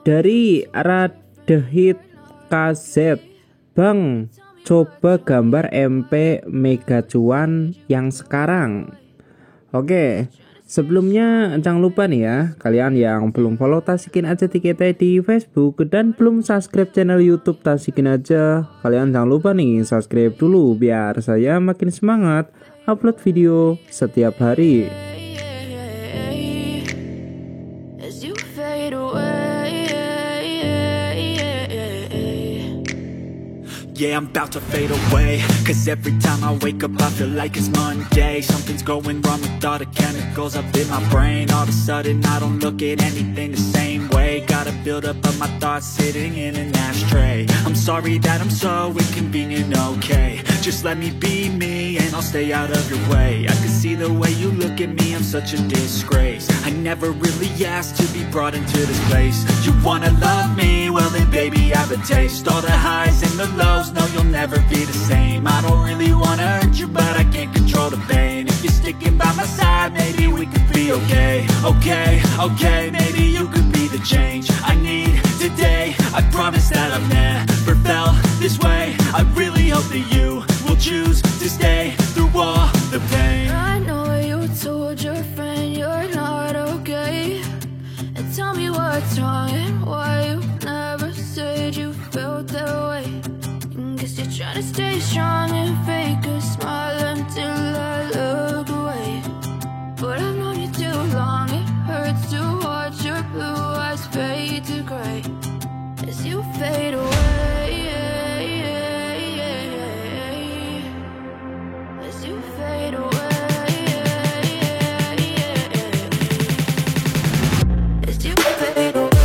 Dari Radehit KZ, Bang, coba gambar MP Mega Cuan yang sekarang. Oke, sebelumnya jangan lupa nih ya, kalian yang belum follow Tasikin aja tiketnya di Facebook dan belum subscribe channel YouTube Tasikin aja, kalian jangan lupa nih subscribe dulu biar saya makin semangat upload video setiap hari. Yeah, I'm about to fade away, cause every time I wake up I feel like it's Monday. Something's going wrong with all the chemicals up in my brain. All of a sudden I don't look at anything the same way. Got a build up of my thoughts sitting in an ashtray. I'm sorry that I'm so inconvenient, okay. Just let me be me and I'll stay out of your way. I can see the way you look at me, I'm such a disgrace. I never really asked to be brought into this place. You wanna love me? Well then baby I have a taste. All the highs and the lows, no you'll never be the same. I don't really wanna hurt you but I can't control the pain. If you're sticking by my side maybe we could be okay. Okay, maybe you could be the change I need today. I promise that I've never felt this way. I really hope that you will choose to stay through all the pain. I know you told your friend you're not okay, and tell me what's wrong and why you never said you felt that way. Guess you're trying to stay strong and fake a smile until I look away. But I've known you too long, it hurts to watch your blue eyes fade to gray as you fade away. As you fade away. As you fade away.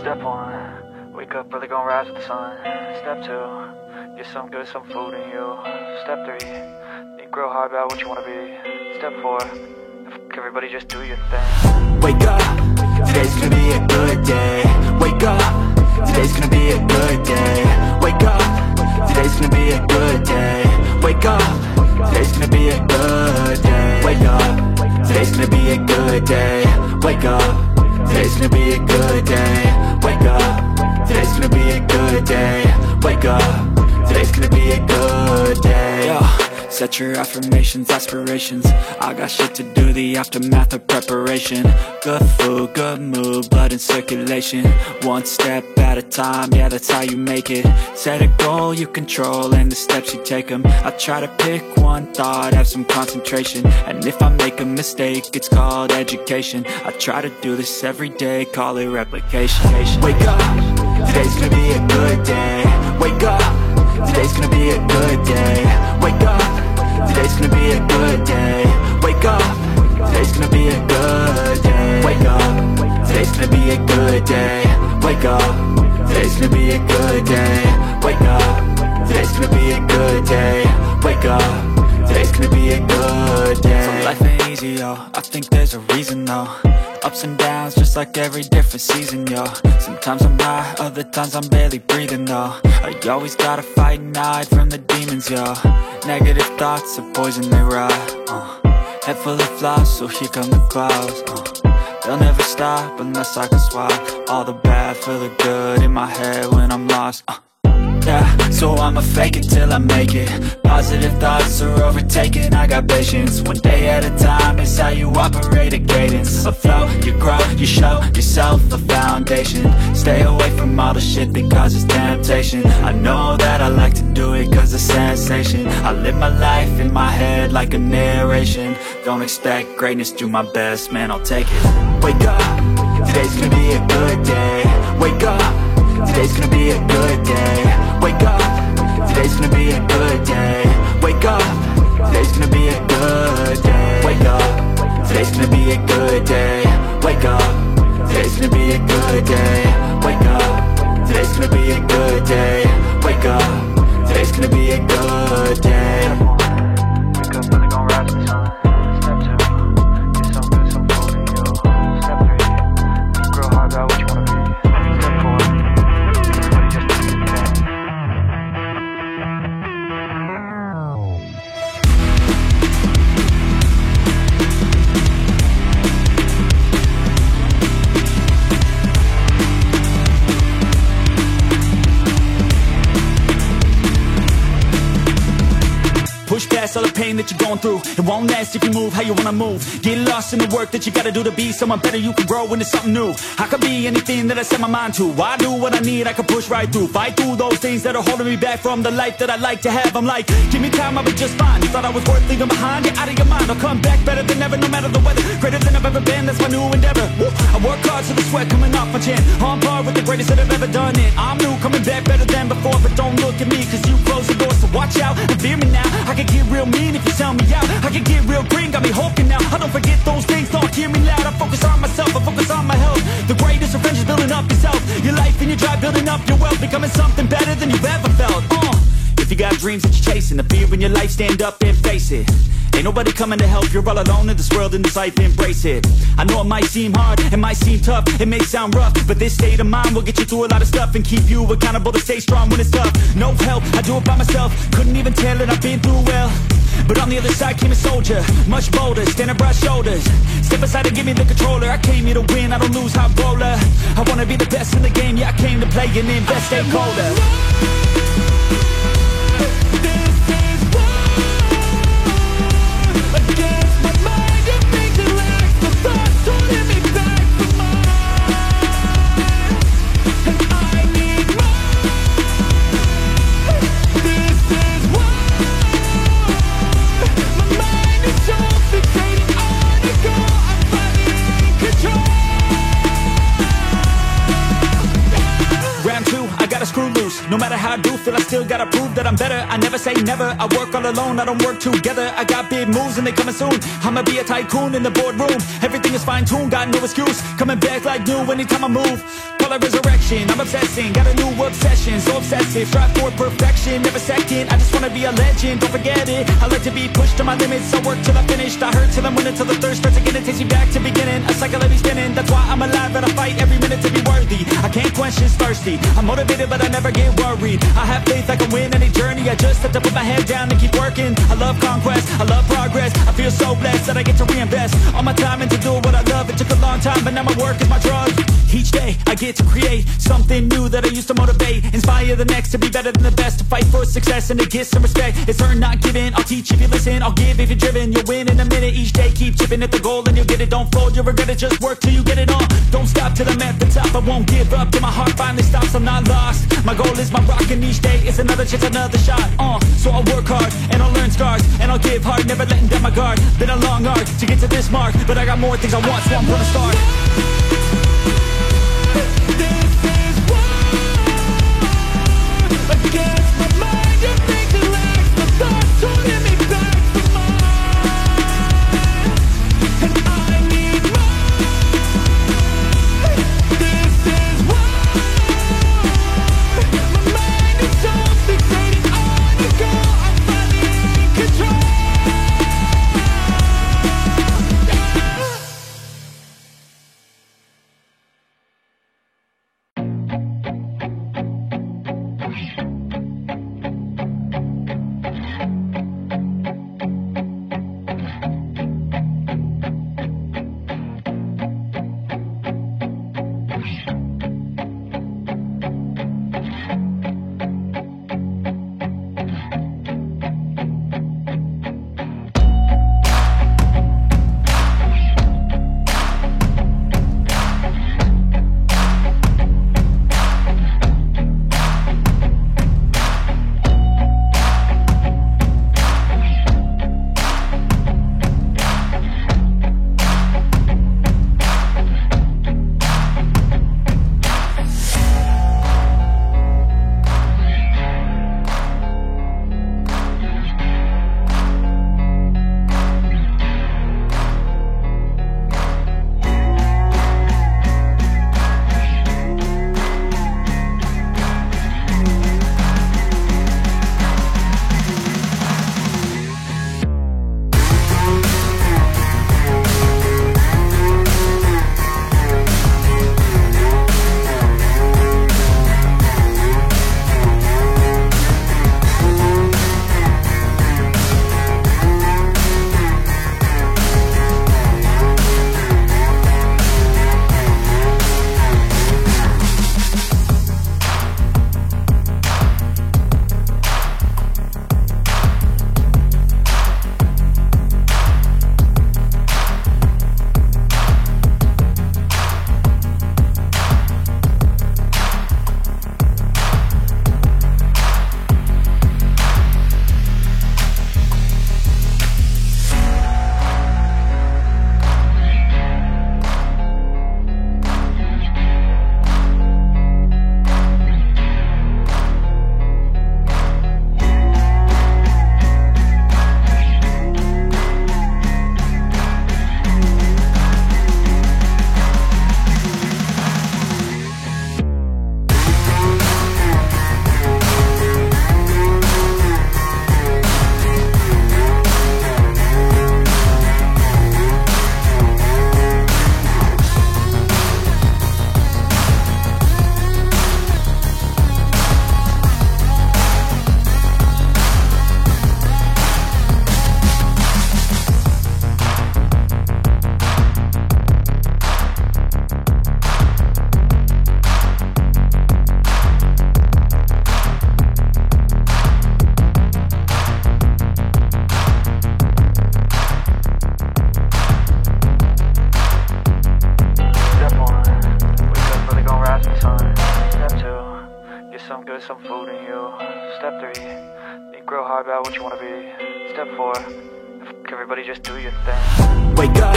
Step 1, wake up early, gonna rise with the sun. Step 2, get some good, some food in you. Step 3, think real hard about what you wanna be. Step 4, everybody just do your thing. Wake up, today's gonna be a good day. Wake up, today's gonna be a good day. Wake up, today's gonna be a good day. Wake up, today's gonna be a good day. Wake up, today's gonna be a good day. Wake up, today's gonna be a good day. Wake up, today's gonna be a good day. Wake up, today's gonna be a good day. Set your affirmations, aspirations. I got shit to do, the aftermath of preparation. Good food, good mood, blood in circulation. One step at a time, yeah, that's how you make it. Set a goal you control and the steps you take them. I try to pick one thought, have some concentration. And if I make a mistake, it's called education. I try to do this every day, call it replication. Wake up, today's gonna be a good day. Wake up, today's gonna be a good day. Wake up, today's gonna be a good day. Wake up, today's gonna be a good day. Wake up, today's gonna be a good day. Wake up, today's gonna be a good day. Wake up, today's gonna be a good day. Wake up, today's gonna be a good day. So life ain't easy, yo, I think there's a reason though. Ups and downs, just like every different season, yo. Sometimes I'm high, other times I'm barely breathing, though. I always gotta fight and hide from the demons, yo. Negative thoughts are poison, they rot. Head full of flies, so here come the clouds. They'll never stop unless I can swap all the bad for the good in my head when I'm lost. Yeah, so I'ma fake it till I make it. Positive thoughts are overtaken, I got patience. One day at a time is how you operate a cadence. A flow, you grow, you show yourself a foundation. Stay away from all the shit that causes temptation. I know that I like to do it cause it's sensation. I live my life in my head like a narration. Don't expect greatness, do my best, man, I'll take it. Wake up, today's gonna be a good day. Wake up, today's gonna be a good day. Wake up, today's gonna be a good day. Wake up, today's gonna be a good day. Wake up, today's gonna be a good day. Wake up, today's gonna be a good day. Wake up, today's gonna be a good day. Wake up, today's gonna be a good day. Wake up, really gon' rise to the sun. Step 2, get some good, some food in you. Step 3, think real hard about what you wanna be. Step 4, everybody just do your thing. Push past all the pain that you're going through. It won't last if you move how you wanna move. Get lost in the work that you gotta do to be someone better. You can grow into something new. I could be anything that I set my mind to. I do what I need, I can push right through. Fight through those things that are holding me back from the life that I like to have. I'm like, give me time, I'll be just fine. You thought I was worth leaving behind? Get out of your mind, I'll come back better than ever, no matter the weather. Greater than I've ever been, that's my new endeavor. Woo. I work hard so the sweat coming off my chin. On par with the greatest that I've ever done it. I'm new, coming back better than before. But don't look at me, cause you closed the door. So watch out and fear me now. I can get real mean if you sell me out. I can get real green, got me hulking now. I don't forget those things, don't hear me loud. I focus on myself, I focus on my health. The greatest revenge is building up yourself. Your life and your drive, building up your wealth. Becoming something better than you've ever felt. If you got dreams that you're chasing, the fear in your life, stand up and face it. Ain't nobody coming to help, you're all alone in this world, in this life, embrace it. I know it might seem hard, it might seem tough, it may sound rough, but this state of mind will get you through a lot of stuff and keep you accountable to stay strong when it's tough. No help, I do it by myself, couldn't even tell it, I've been through well. But on the other side came a soldier, much bolder, standing broad shoulders. Step aside and give me the controller, I came here to win, I don't lose, high roller. I wanna be the best in the game, yeah, I came to play and invest, stay colder. No matter how I do feel, I still gotta prove that I'm better. I never say never, I work all alone, I don't work together. I got big moves and they coming soon. I'ma be a tycoon in the boardroom. Everything is fine-tuned, got no excuse. Coming back like new anytime I move. Call it resurrection, I'm obsessing. Got a new obsession, so obsessive. Strive for perfection, never second. I just wanna be a legend, don't forget it. I like to be pushed to my limits, I work till I finished. I hurt till I'm winning, till the thirst starts again. It takes me back to beginning, a cycle that be spinning. That's why I'm alive and I fight every minute to be worthy. I can't quench this thirsty, I'm motivated but I never get worried. I have faith I can win any journey. I just have to put my head down and keep working. I love conquest, I love progress. I feel so blessed that I get to reinvest all my time into doing what I love. It took a long time, but now my work is my drug. Each day I get to create something new that I used to motivate, inspire the next to be better than the best, to fight for success and to get some respect. It's earned, not given. I'll teach if you listen, I'll give if you're driven. You'll win in a minute. Each day keep chipping at the goal and you'll get it. Don't fold, you'll regret it. Just work till you get it on. Don't stop till I'm at the top. I won't give up till my heart finally stops. I'm not lost. My goal is my rock, and each day is another chance, another shot. So I'll work hard and I'll learn scars and I'll give hard, never letting down my guard. Been a long arc to get to this mark, but I got more things I want, so I'm gonna start. This is war against my mind. You think it lacks the thoughts holding me back from mine, and I need more. This is war. My mind is so fixated on the goal. I'm finally in control. some food in you. Step 3, you grow hard about what you wanna be. Step 4, everybody just do your thing. Wake up,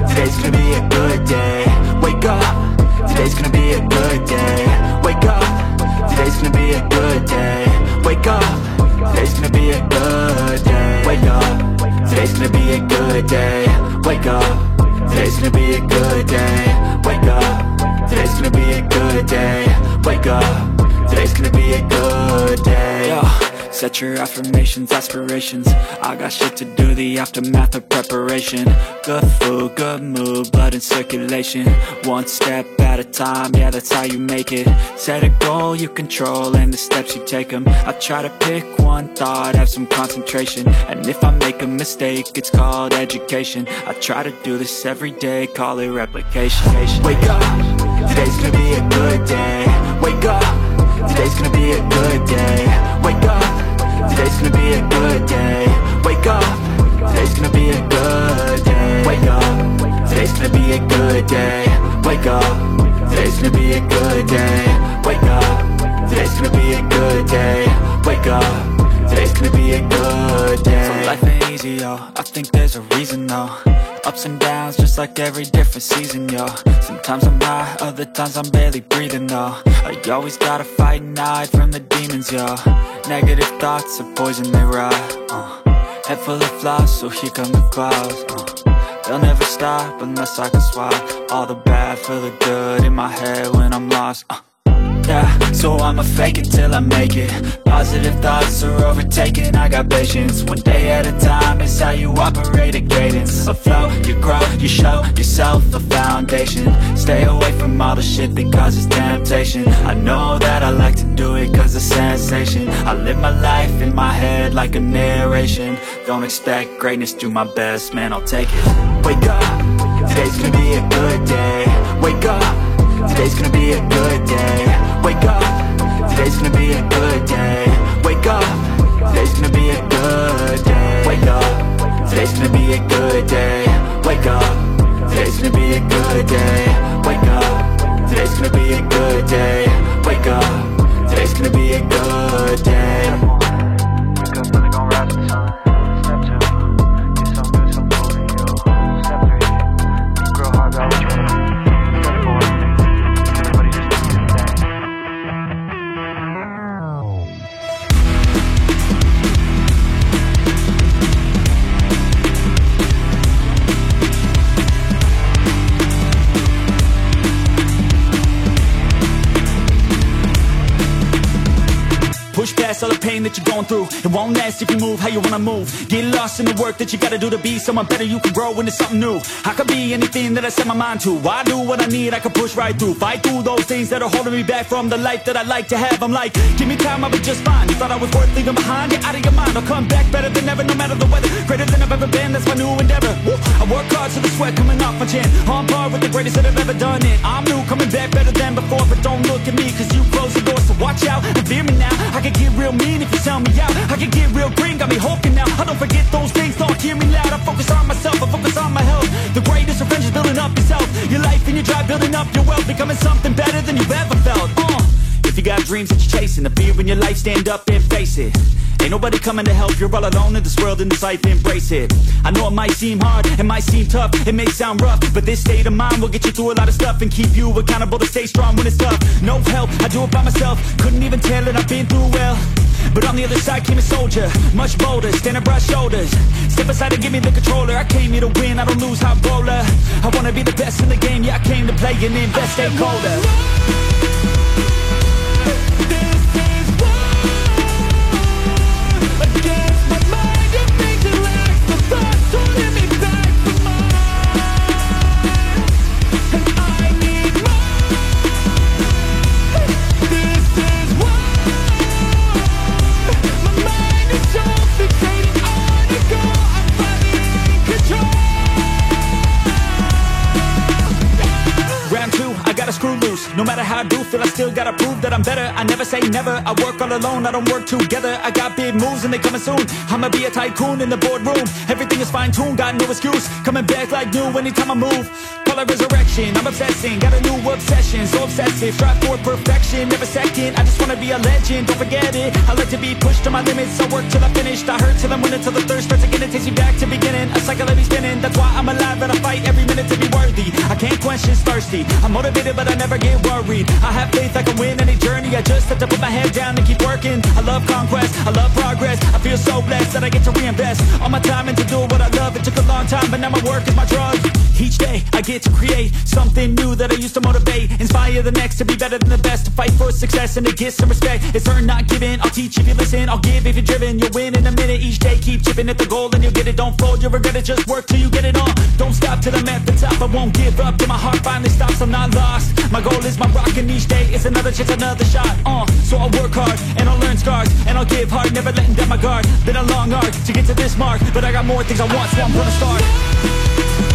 today's gonna be a good day. Wake up, today's gonna be a good day. Wake up, today's gonna be a good day. Wake up, today's gonna be a good day. Wake up, today's gonna be a good day. Wake up, today's gonna be a good day. Wake up, today's gonna be a good day. Wake up, today's gonna be a good day. Yo, set your affirmations, aspirations. I got shit to do, the aftermath of preparation. Good food, good mood, blood in circulation. One step at a time, yeah, that's how you make it. Set a goal you control and the steps you take them. I try to pick one thought, have some concentration. And if I make a mistake, it's called education. I try to do this every day, call it replication. Wake up, today's gonna be a good day. Wake up, today's gonna be a good day. Wake up, today's gonna be a good day. Wake up, today's gonna be a good day. Wake up, today's gonna be a good day. Wake up, today's gonna be a good day. Wake up, today's gonna be a good day. Wake up, today's gonna be a good day. So life ain't easy, yo, I think there's a reason though. Ups and downs, just like every different season, yo. Sometimes I'm high, other times I'm barely breathing, though. I always gotta fight and hide from the demons, yo. Negative thoughts are poison, they rot, Head full of flies, so here come the clouds, They'll never stop unless I can swap all the bad for the good in my head when I'm lost, Yeah, so I'ma fake it till I make it. Positive thoughts are overtaken, I got patience. One day at a time is how you operate a cadence. Afloat, you grow, you show yourself a foundation. Stay away from all the shit that causes temptation. I know that I like to do it cause it's sensation. I live my life in my head like a narration. Don't expect greatness, do my best, man, I'll take it. Wake up, today's gonna be a good day. Wake up, today's gonna be a good day. Wake up, today's gonna be a good day. Wake up, today's gonna be a good day. Wake up, today's gonna be a good day. Wake up, today's gonna be a good day. Wake up, today's gonna be a good day. Wake up, today's gonna be a good day. Wake up, really gon' rise to the sun. Step 2, get some good, some food in you. Step 3, grow hard about what you wanna be. Step 4, everybody just do your thing. Push past all the pain that you're going through. It won't last if you move how you wanna move. Get lost in the work that you gotta do to be someone better. You can grow into something new. I could be anything that I set my mind to. I do what I need, I can push right through. Fight through those things that are holding me back from the life that I like to have. I'm like, give me time, I'll be just fine. You thought I was worth leaving behind? Get out of your mind, I'll come back better than ever, no matter the weather. Greater than I've ever been, that's my new endeavor. Woo. I work hard so the sweat coming off my chin. On par with the greatest that have ever done it. I'm new, coming back better than before. But don't look at me, cause you closed the door. So watch out and fear me now. I can get real mean if you sell me out. I can get real green, got me hoping now. I don't forget those things, don't hear me loud. I focus on myself, I focus on my health. The greatest revenge is building up yourself. Your life and your drive, building up your wealth. Becoming something better than you've ever felt. If you got dreams that you're chasing, the fear in your life, stand up and face it. Ain't nobody coming to help, you're all alone in this world, in this life, embrace it. I know it might seem hard, it might seem tough, it may sound rough, but this state of mind will get you through a lot of stuff and keep you accountable to stay strong when it's tough. No help, I do it by myself, couldn't even tell it, I've been through well. But on the other side came a soldier, much bolder, standing broad shoulders. Step aside and give me the controller, I came here to win, I don't lose, high roller. I wanna be the best in the game, yeah, I came to play and invest, stay colder. No matter how I do feel, I still gotta prove that I'm better. I never say never, I work all alone, I don't work together. I got big moves and they coming soon. I'ma be a tycoon in the boardroom. Everything is fine-tuned, got no excuse. Coming back like new anytime I move. Call it resurrection, I'm obsessing. Got a new obsession, so obsessive. Strive for perfection, never second. I just wanna be a legend, don't forget it. I like to be pushed to my limits, I work till I finished. I hurt till I'm winning, till the thirst starts again. It takes me back to beginning, a cycle that be spinning. That's why I'm alive and I fight every minute to be worthy. I can't quench this thirsty, I'm motivated but I never get worried. I have faith I can win any journey. I just have to put my head down and keep working. I love conquest, I love progress. I feel so blessed that I get to reinvest all my time into doing what I love. It took a long time, but now my work is my drug. Each day I get to create something new that I used to motivate. Inspire the next to be better than the best. To fight for success and to get some respect. It's earned, not given. I'll teach if you listen, I'll give if you're driven. You'll win in a minute. Each day keep chipping at the goal and you'll get it. Don't fold, you'll regret it. Just work till you get it on. Don't stop till I'm at the top. I won't give up till my heart finally stops. I'm not lost. My goal is my rock and each day is another chance, another shot. So I'll work hard and I'll learn scars and I'll give hard, never letting down my guard. Been a long arc to get to this mark, but I got more things I want, so I'm gonna start.